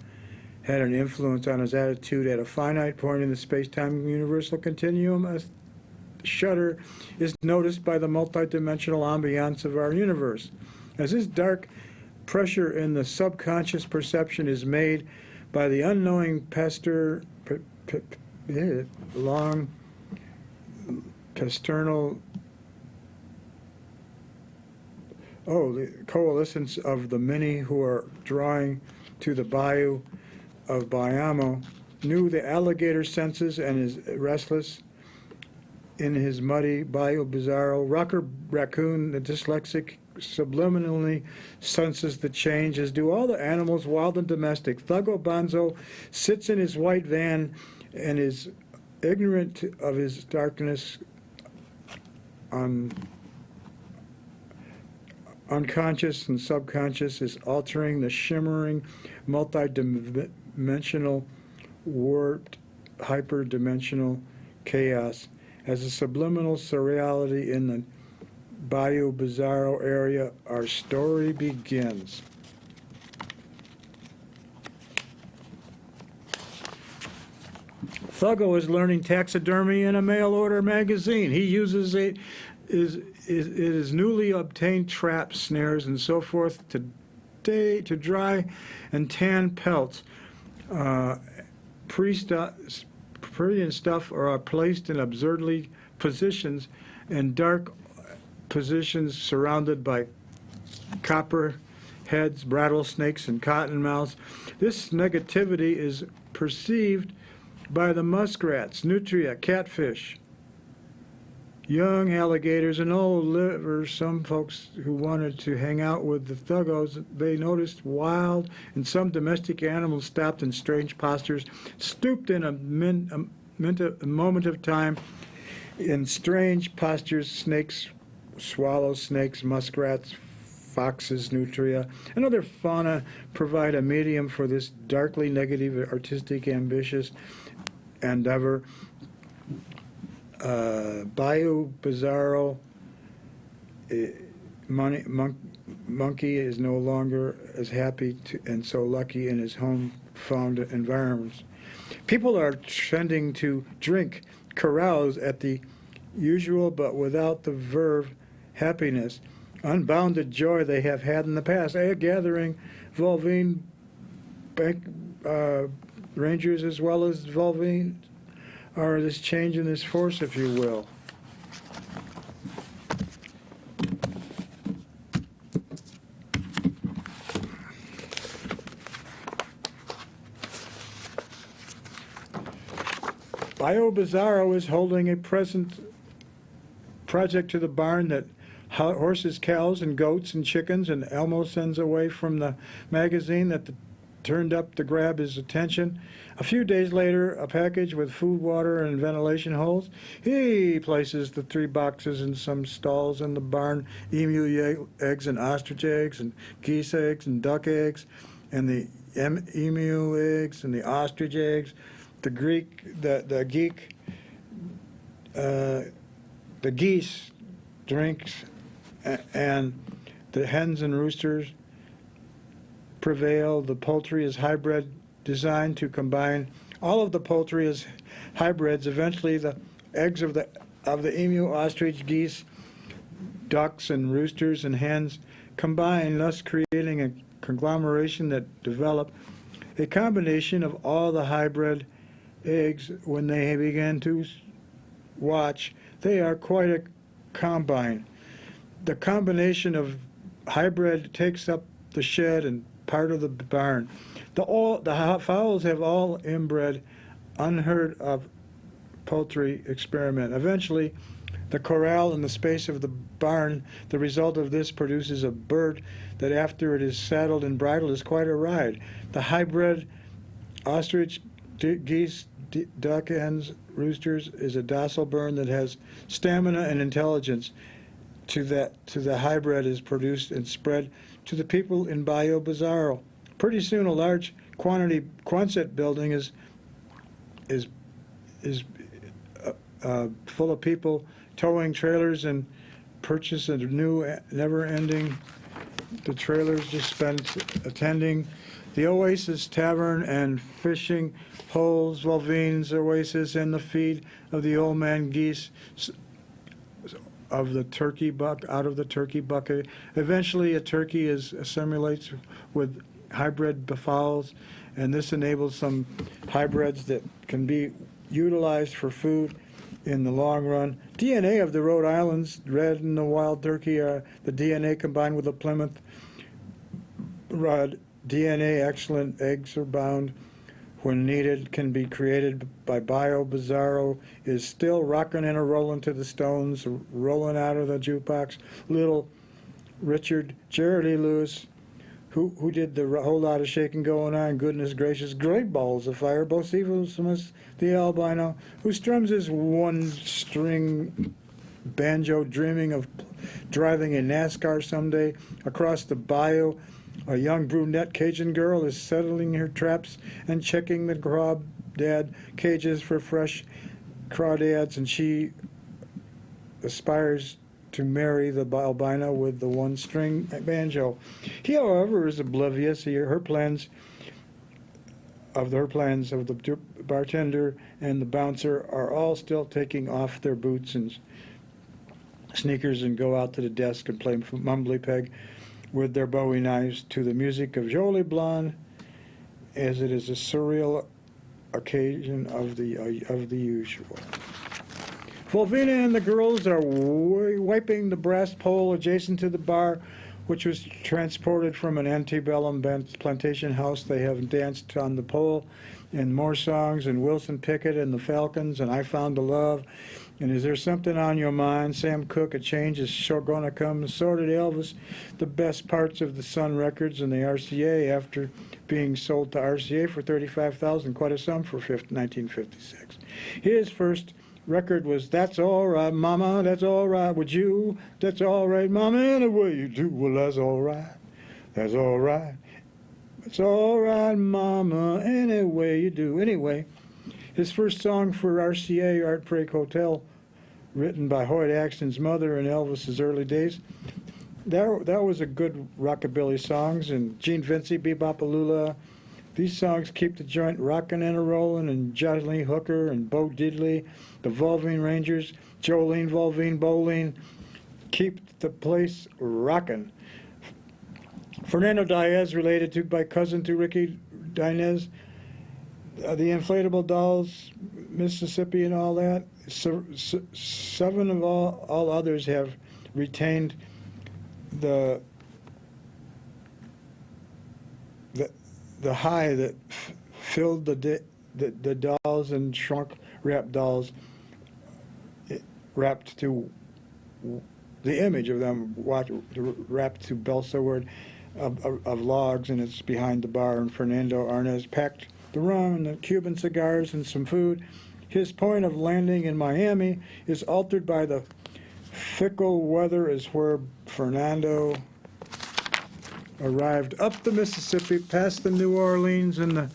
had an influence on his attitude. At a finite point in the space-time universal continuum, a shudder is noticed by the multidimensional ambiance of our universe. As this dark pressure in the subconscious perception is made by the unknowing long pasternal the coalescence of the many who are drawing to the bayou of Bayou, knew the alligator senses and is restless in his muddy Bayou Bizzaro. Rocker raccoon, the dyslexic, subliminally senses the change, as do all the animals, wild and domestic. Thuggo Bonzo sits in his white van and is ignorant of his darkness, unconscious and subconscious, is altering the shimmering, multi-dimensional, warped, hyper-dimensional chaos. As a subliminal surreality in the Bayou Bizzaro area, our story begins. Thuggo is learning taxidermy in a mail-order magazine. He uses his newly obtained traps, snares, and so forth to dry and tan pelts. Pretty and stuff are placed in absurdly positions and dark positions surrounded by copper heads, rattlesnakes, and cottonmouths. This negativity is perceived by the muskrats, nutria, catfish, young alligators, and old livers. Some folks who wanted to hang out with the thuggos, they noticed wild and some domestic animals stopped in strange postures, stooped in a moment of time in strange postures. Snakes, swallow snakes, muskrats, foxes, nutria, and other fauna provide a medium for this darkly negative, artistic, ambitious endeavor. Bayou Bizzaro, monkey is no longer as happy and so lucky in his home-found environments. People are tending to drink, carouse at the usual but without the verve happiness, unbounded joy they have had in the past. A gathering Volvine rangers as well as Volvine are this change in this force, if you will. Bayou Bizzaro is holding a present project to the barn that horses, cows, and goats and chickens, and Elmo sends away from the magazine that turned up to grab his attention. A few days later, a package with food, water, and ventilation holes. He places the 3 boxes in some stalls in the barn: emu eggs and ostrich eggs and geese eggs and duck eggs, and the emu eggs and the ostrich eggs. The geese drinks, and the hens and roosters prevail. The poultry is hybrid, designed to combine all of the poultry as hybrids. Eventually, the eggs of the emu, ostrich, geese, ducks, and roosters and hens combine, thus creating a conglomeration that develop a combination of all the hybrid eggs. When they begin to watch, they are quite a combine. The combination of hybrid takes up the shed and part of the barn. The fowls have all inbred, unheard of poultry experiment. Eventually, the corral and the space of the barn, the result of this produces a bird that after it is saddled and bridled is quite a ride. The hybrid ostrich, geese, duck, hens, roosters is a docile bird that has stamina and intelligence. To the hybrid is produced and spread to the people in Bayou, Bizzaro. Pretty soon, a large Quonset building is full of people towing trailers and purchase a new, never-ending. The trailers just spent attending the Oasis Tavern and fishing holes, Volvine's Oasis, and the feed of the old man geese of the turkey out of the turkey bucket. Eventually, a turkey assimilates with hybrid fowls, and this enables some hybrids that can be utilized for food in the long run. DNA of the Rhode Islands red and the wild turkey are the DNA combined with the Plymouth Rod DNA. Excellent eggs are bound when needed, can be created by Bayou. Bizzaro is still rocking and a-rolling to the Stones, rolling out of the jukebox. Little Richard, Jerry Lee Lewis, who did the whole lot of shaking going on, goodness gracious, great balls of fire. Bocephus, the albino, who strums his one-string banjo, dreaming of driving a NASCAR someday across the bayou. A young brunette Cajun girl is settling her traps and checking the crawdad cages for fresh crawdads, and she aspires to marry the albino with the one-string banjo. He, however, is oblivious. Her plans of the bartender and the bouncer are all still taking off their boots and sneakers and go out to the desk and play mumbly peg with their Bowie knives to the music of Jolie Blonde, as it is a surreal occasion of the usual. Volvina and the girls are wiping the brass pole adjacent to the bar, which was transported from an antebellum plantation house. They have danced on the pole, and more songs, and Wilson Pickett and the Falcons, and I Found a Love, and Is There Something on Your Mind, Sam Cooke, A Change Is Sure Gonna Come, Assorted Elvis, the best parts of the Sun Records and the RCA after being sold to RCA for $35,000, quite a sum for 1956. His first record was That's All Right, Mama, That's All Right with You, That's All Right, Mama, any way you do, well, that's all right, that's all right. It's all right, Mama, any way you do. Anyway, his first song for RCA, Art Break Hotel, written by Hoyt Axton's mother in Elvis's early days. That was a good rockabilly songs, and Gene Vincey, Bebopalula. These songs keep the joint rocking and a-rolling, and Johnny Hooker and Bo Diddley, the Volvine Rangers, Jolene Volvine Bowling, keep the place rocking. Fernando Diaz, related to by cousin to Ricky Dinez, the Inflatable Dolls, Mississippi, and all that. Seven of all others have retained the high that filled the dolls and shrunk wrapped dolls, wrapped to the image of them wrapped to balsa wood of logs, and it's behind the bar. And Fernando Arnaz packed the rum and the Cuban cigars and some food. His point of landing in Miami is altered by the fickle weather, is where Fernando arrived up the Mississippi, past the New Orleans and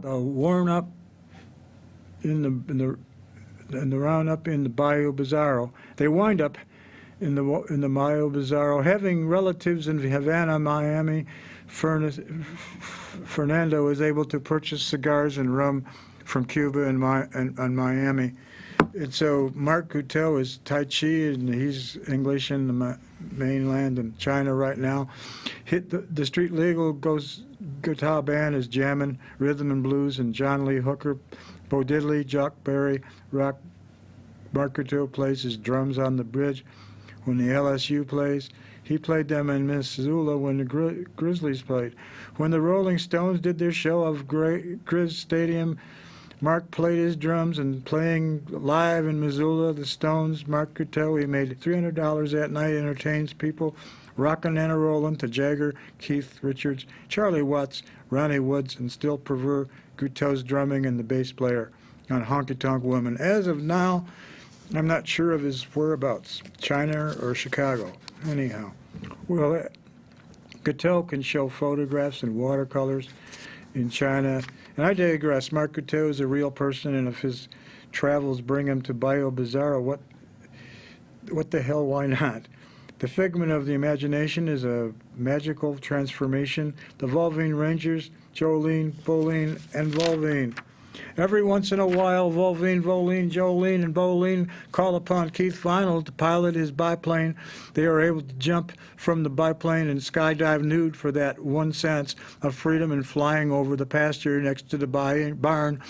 the warm up in the roundup in the Bayou Bizzaro. They wind up in the Bayou Bizzaro, having relatives in Havana, Miami. Fernando is able to purchase cigars and rum from Cuba and Miami. And so Mark Gouteau is Tai Chi, and he's English in the mainland and China right now. The street legal guitar band is jamming rhythm and blues, and John Lee Hooker, Bo Diddley, Jock Berry, rock. Mark Gouteau plays his drums on the bridge when the LSU plays. He played them in Missoula when the Grizzlies played. When the Rolling Stones did their show of Grizz Stadium, Mark played his drums, and playing live in Missoula, the Stones, Mark Gouteau, he made $300 that night, entertains people, rockin' and a-rollin' to Jagger, Keith Richards, Charlie Watts, Ronnie Woods, and still prefer Gouteau's drumming and the bass player on Honky Tonk Woman. As of now, I'm not sure of his whereabouts, China or Chicago. Anyhow, well, Gouteau can show photographs and watercolors in China. And I digress. Mark Gouteau is a real person, and if his travels bring him to Bayou Bizzaro, what the hell, why not? The figment of the imagination is a magical transformation. The Volvine Rangers, Jolene, Bolene, and Volvine. Every once in a while, Volvine, Volene, Jolene, and Bolene call upon Keith Vinyl to pilot his biplane. They are able to jump from the biplane and skydive nude for that 1 sense of freedom and flying over the pasture next to the barn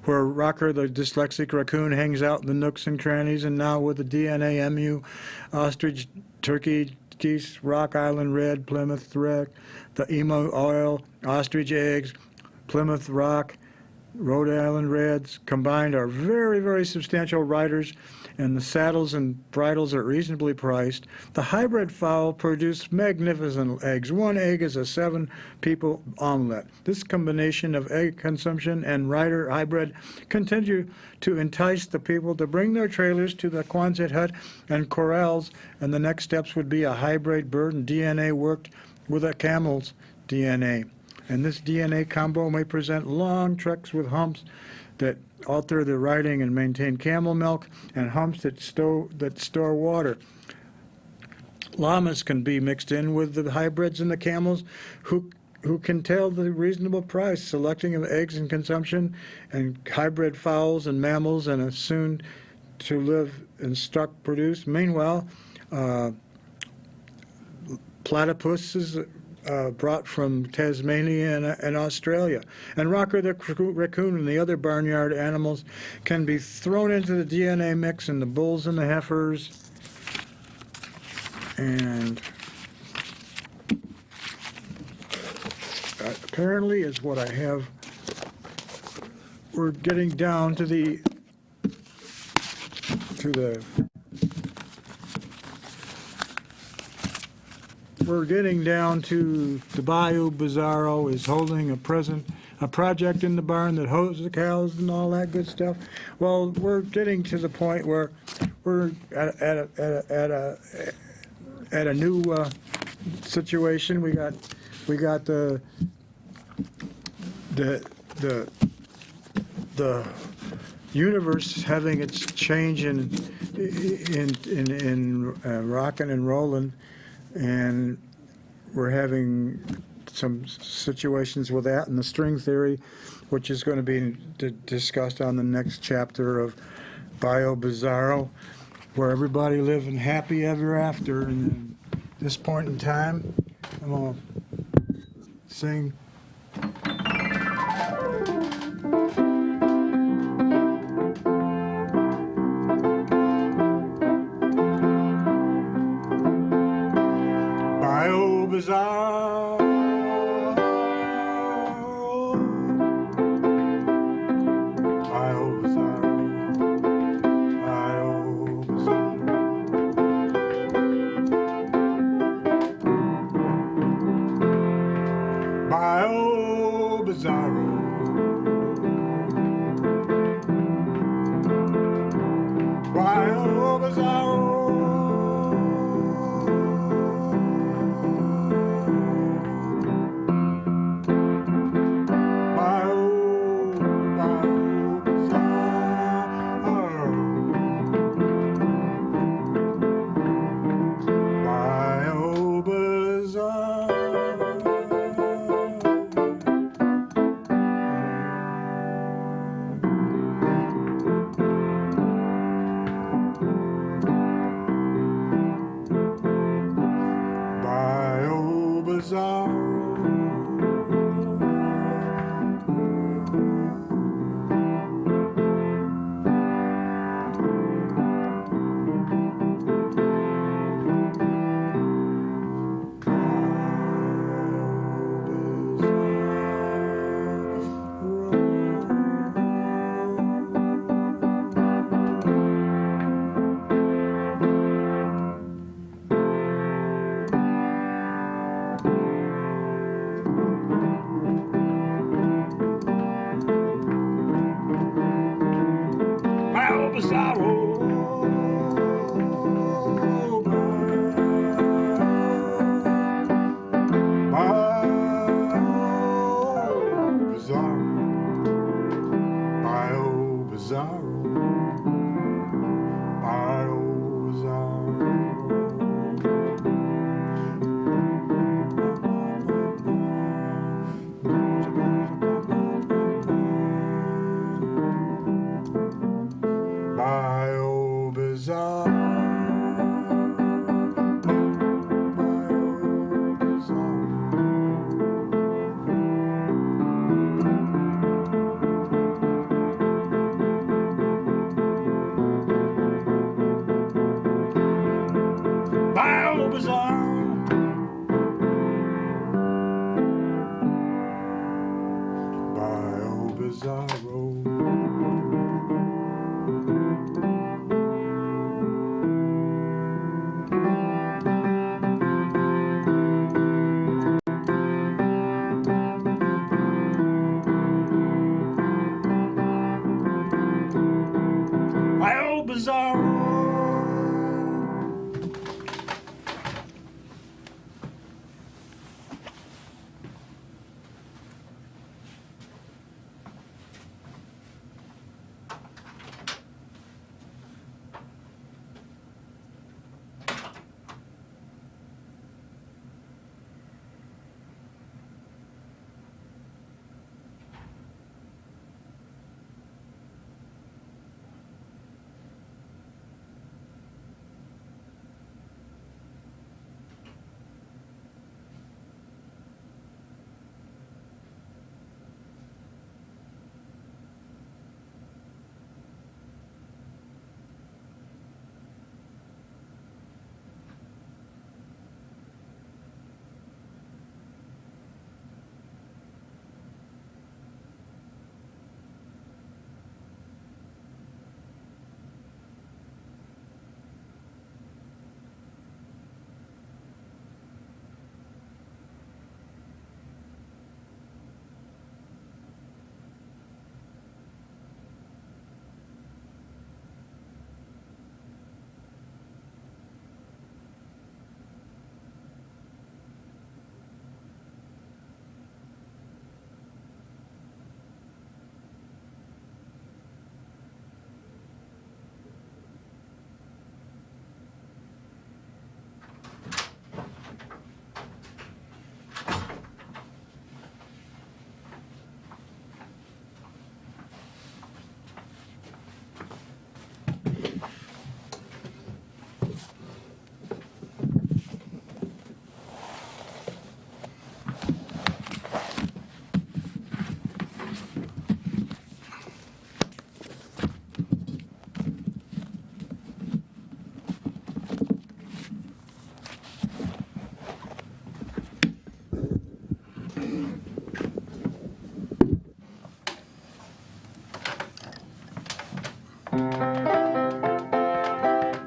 where Rocker, the dyslexic raccoon, hangs out in the nooks and crannies, and now with the DNA, emu, ostrich, turkey, geese, Rock Island Red, Plymouth Rock, the emo oil, ostrich eggs, Plymouth Rock, Rhode Island Reds combined are very, very substantial riders, and the saddles and bridles are reasonably priced. The hybrid fowl produce magnificent eggs. One egg is a 7-people omelet. This combination of egg consumption and rider hybrid continue to entice the people to bring their trailers to the Quonset hut and corrals, and the next steps would be a hybrid bird and DNA worked with a camel's DNA. And this DNA combo may present long treks with humps that alter the riding and maintain camel milk, and humps that store water. Llamas can be mixed in with the hybrids and the camels, who can tell the reasonable price, selecting of eggs and consumption, and hybrid fowls and mammals, and a soon to live and stock produce. Meanwhile, platypuses brought from Tasmania and Australia. And Rocker the raccoon and the other barnyard animals can be thrown into the DNA mix, and the bulls and the heifers. And apparently is what I have. We're getting down to the Bayou Bizzaro is holding a project in the barn that hoses the cows and all that good stuff. Well, we're getting to the point where we're at a new situation. We got the universe having its change in rockin' and rollin'. And we're having some situations with that and the string theory, which is going to be discussed on the next chapter of Bayou Bizzaro, where everybody living happy ever after. And at this point in time, I'm going to sing. Bayou Bizzaro, Bayou Bizzaro, Bayou Bizzaro. Bayou, Bizzaro. Bayou, Bizzaro. Bayou, Bizzaro. Bayou, Bizzaro. Bayou, Bizzaro. Bayou, Bizzaro.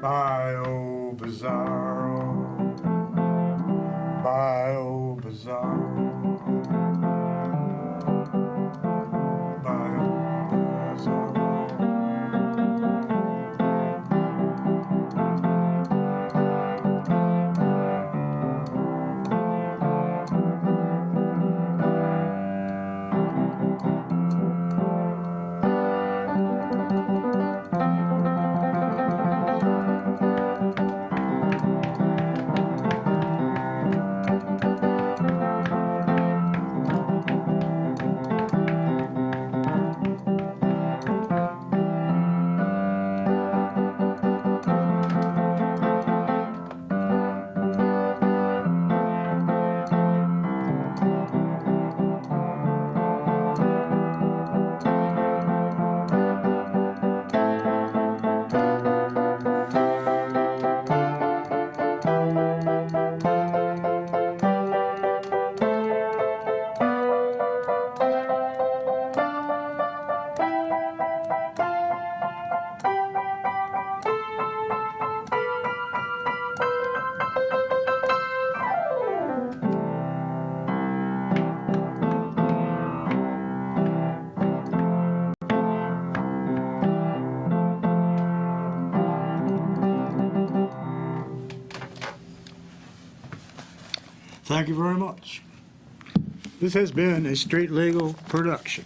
Bayou, Bizzaro. Bayou, Bizzaro. Thank you very much. This has been a Street Legal production.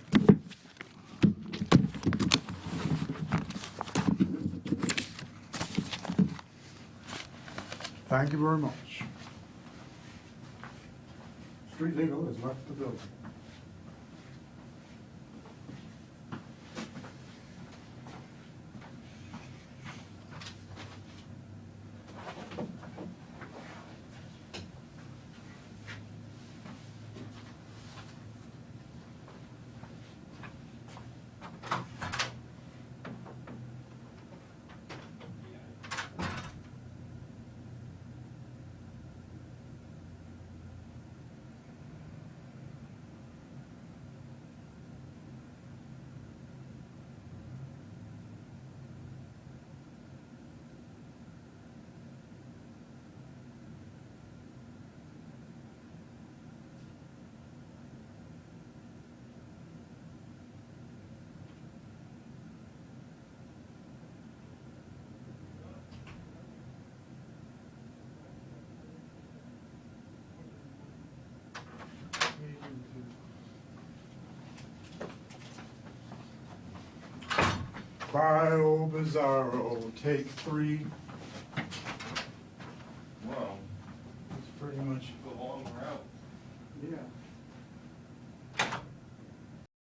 Thank you very much. Street Legal has left the building. Bayou, Bizzaro, take 3.